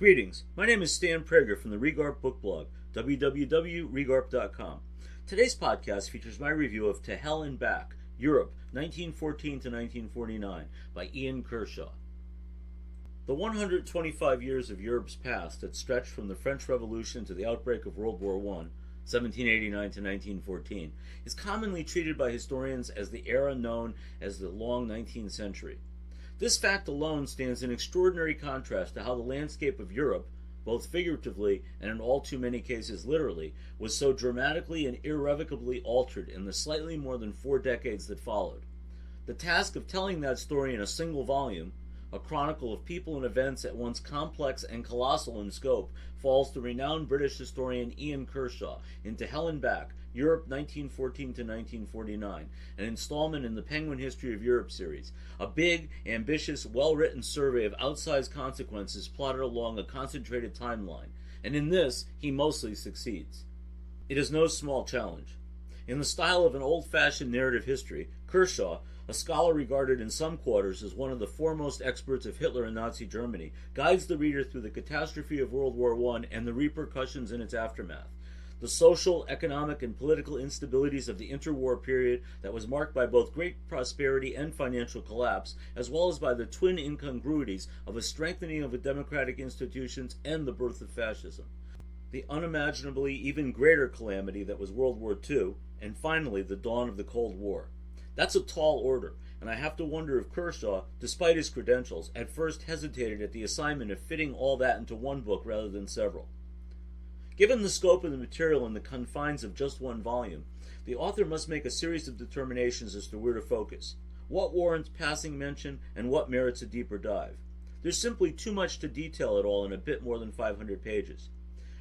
Greetings, my name is Stan Prager from the Regarp book blog, www.regarp.com. Today's podcast features my review of To Hell and Back, Europe, 1914 to 1949, by Ian Kershaw. The 125 years of Europe's past that stretched from the French Revolution to the outbreak of World War I, 1789 to 1914, is commonly treated by historians as the era known as the long 19th century. This fact alone stands in extraordinary contrast to how the landscape of Europe, both figuratively and in all too many cases literally, was so dramatically and irrevocably altered in the slightly more than 4 decades that followed. The task of telling that story in a single volume, a chronicle of people and events at once complex and colossal in scope, falls to renowned British historian Ian Kershaw in To Hell and Back, Europe 1914 to 1949, an installment in the Penguin History of Europe series, a big, ambitious, well-written survey of outsized consequences plotted along a concentrated timeline, and in this, he mostly succeeds. It is no small challenge. In the style of an old-fashioned narrative history, Kershaw, a scholar regarded in some quarters as one of the foremost experts of Hitler and Nazi Germany, guides the reader through the catastrophe of World War I and the repercussions in its aftermath. The social, economic, and political instabilities of the interwar period that was marked by both great prosperity and financial collapse, as well as by the twin incongruities of a strengthening of the democratic institutions and the birth of fascism. The unimaginably even greater calamity that was World War II, and finally the dawn of the Cold War. That's a tall order, and I have to wonder if Kershaw, despite his credentials, at first hesitated at the assignment of fitting all that into one book rather than several. Given the scope of the material and the confines of just one volume, the author must make a series of determinations as to where to focus, what warrants passing mention and what merits a deeper dive. There's simply too much to detail it all in a bit more than 500 pages.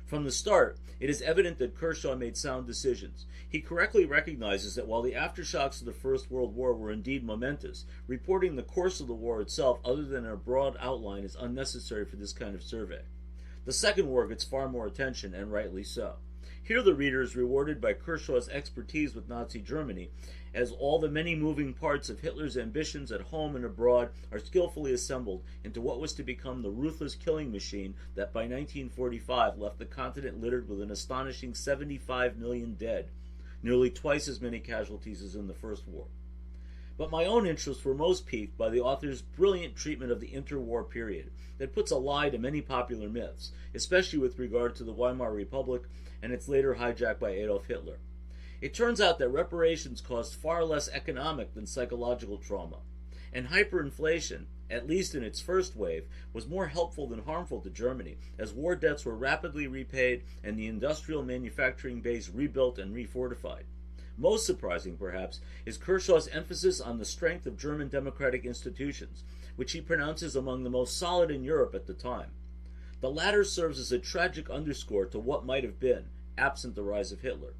From the start, it is evident that Kershaw made sound decisions. He correctly recognizes that while the aftershocks of the First World War were indeed momentous, reporting the course of the war itself other than a broad outline is unnecessary for this kind of survey. The Second War gets far more attention, and rightly so. Here the reader is rewarded by Kershaw's expertise with Nazi Germany, as all the many moving parts of Hitler's ambitions at home and abroad are skillfully assembled into what was to become the ruthless killing machine that by 1945 left the continent littered with an astonishing 75 million dead, nearly twice as many casualties as in the First War. But my own interests were most piqued by the author's brilliant treatment of the interwar period that puts a lie to many popular myths, especially with regard to the Weimar Republic and its later hijack by Adolf Hitler. It turns out that reparations caused far less economic than psychological trauma, and hyperinflation, at least in its first wave, was more helpful than harmful to Germany, as war debts were rapidly repaid and the industrial manufacturing base rebuilt and refortified. Most surprising, perhaps, is Kershaw's emphasis on the strength of German democratic institutions, which he pronounces among the most solid in Europe at the time. The latter serves as a tragic underscore to what might have been, absent the rise of Hitler.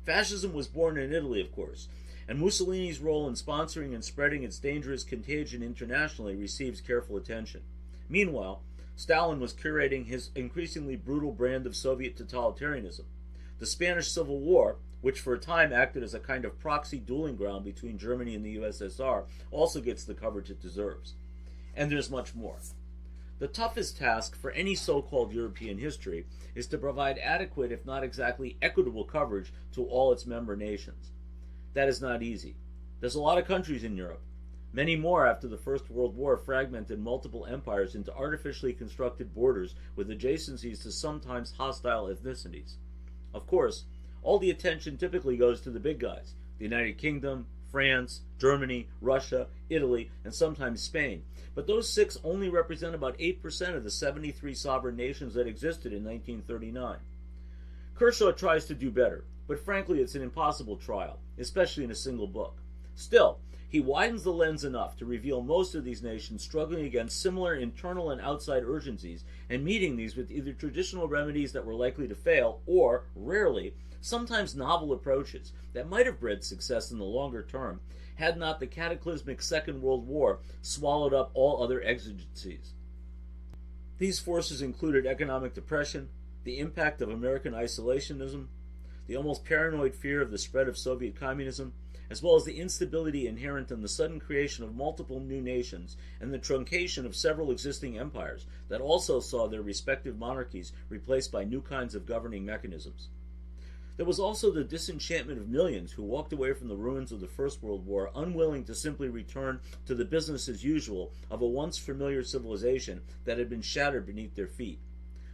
Fascism was born in Italy, of course, and Mussolini's role in sponsoring and spreading its dangerous contagion internationally receives careful attention. Meanwhile, Stalin was curating his increasingly brutal brand of Soviet totalitarianism. The Spanish Civil War, which for a time acted as a kind of proxy dueling ground between Germany and the USSR, also gets the coverage it deserves. And there's much more. The toughest task for any so-called European history is to provide adequate, if not exactly equitable coverage to all its member nations. That is not easy. There's a lot of countries in Europe. Many more after the First World War fragmented multiple empires into artificially constructed borders with adjacencies to sometimes hostile ethnicities. Of course, all the attention typically goes to the big guys, the United Kingdom, France, Germany, Russia, Italy, and sometimes Spain. But those 6 only represent about 8% of the 73 sovereign nations that existed in 1939. Kershaw tries to do better, but frankly it's an impossible trial, especially in a single book. Still, he widens the lens enough to reveal most of these nations struggling against similar internal and outside urgencies and meeting these with either traditional remedies that were likely to fail or, rarely, sometimes novel approaches that might have bred success in the longer term had not the cataclysmic Second World War swallowed up all other exigencies. These forces included economic depression, the impact of American isolationism, the almost paranoid fear of the spread of Soviet communism, as well as the instability inherent in the sudden creation of multiple new nations and the truncation of several existing empires that also saw their respective monarchies replaced by new kinds of governing mechanisms. There was also the disenchantment of millions who walked away from the ruins of the First World War, unwilling to simply return to the business as usual of a once familiar civilization that had been shattered beneath their feet.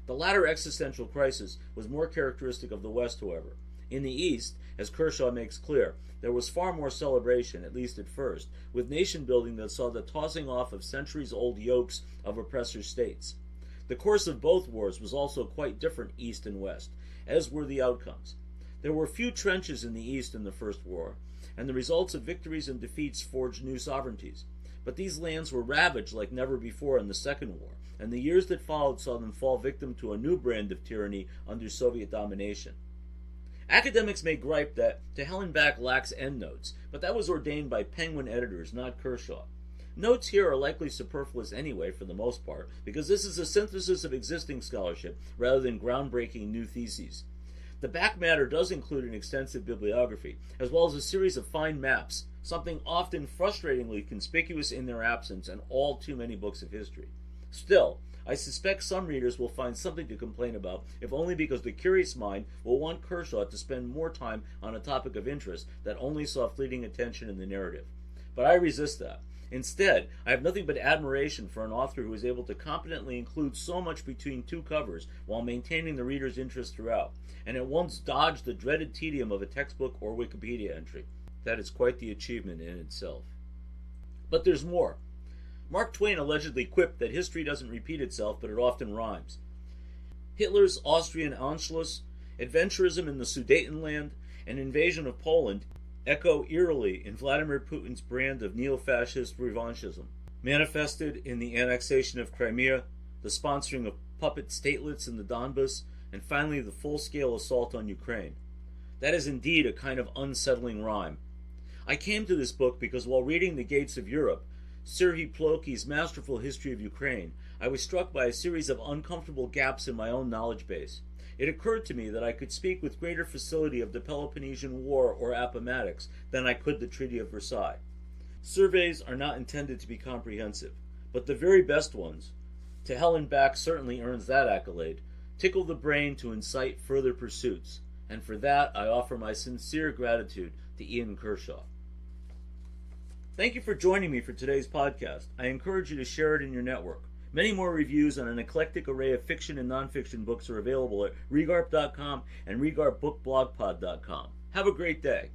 The latter existential crisis was more characteristic of the West, however. In the East, as Kershaw makes clear, there was far more celebration, at least at first, with nation building that saw the tossing off of centuries-old yokes of oppressor states. The course of both wars was also quite different East and West, as were the outcomes. There were few trenches in the East in the First War, and the results of victories and defeats forged new sovereignties. But these lands were ravaged like never before in the Second War, and the years that followed saw them fall victim to a new brand of tyranny under Soviet domination. Academics may gripe that To Hell and Back lacks endnotes, but that was ordained by Penguin editors, not Kershaw. Notes here are likely superfluous anyway, for the most part, because this is a synthesis of existing scholarship rather than groundbreaking new theses. The back matter does include an extensive bibliography, as well as a series of fine maps, something often frustratingly conspicuous in their absence in all too many books of history. Still, I suspect some readers will find something to complain about, if only because the curious mind will want Kershaw to spend more time on a topic of interest that only saw fleeting attention in the narrative. But I resist that. Instead, I have nothing but admiration for an author who is able to competently include so much between two covers while maintaining the reader's interest throughout, and at once dodge the dreaded tedium of a textbook or Wikipedia entry. That is quite the achievement in itself. But there's more. Mark Twain allegedly quipped that history doesn't repeat itself, but it often rhymes. Hitler's Austrian Anschluss, adventurism in the Sudetenland, and invasion of Poland echo eerily in Vladimir Putin's brand of neo-fascist revanchism, manifested in the annexation of Crimea, the sponsoring of puppet statelets in the Donbas, and finally the full-scale assault on Ukraine. That is indeed a kind of unsettling rhyme. I came to this book because while reading The Gates of Europe, Serhii Plokhy's masterful history of Ukraine, I was struck by a series of uncomfortable gaps in my own knowledge base. It occurred to me that I could speak with greater facility of the Peloponnesian War or Appomattox than I could the Treaty of Versailles. Surveys are not intended to be comprehensive, but the very best ones, To Hell and Back certainly earns that accolade, tickle the brain to incite further pursuits, and for that I offer my sincere gratitude to Ian Kershaw. Thank you for joining me for today's podcast. I encourage you to share it in your network. Many more reviews on an eclectic array of fiction and nonfiction books are available at Regarp.com and RegarpBookBlogPod.com. Have a great day.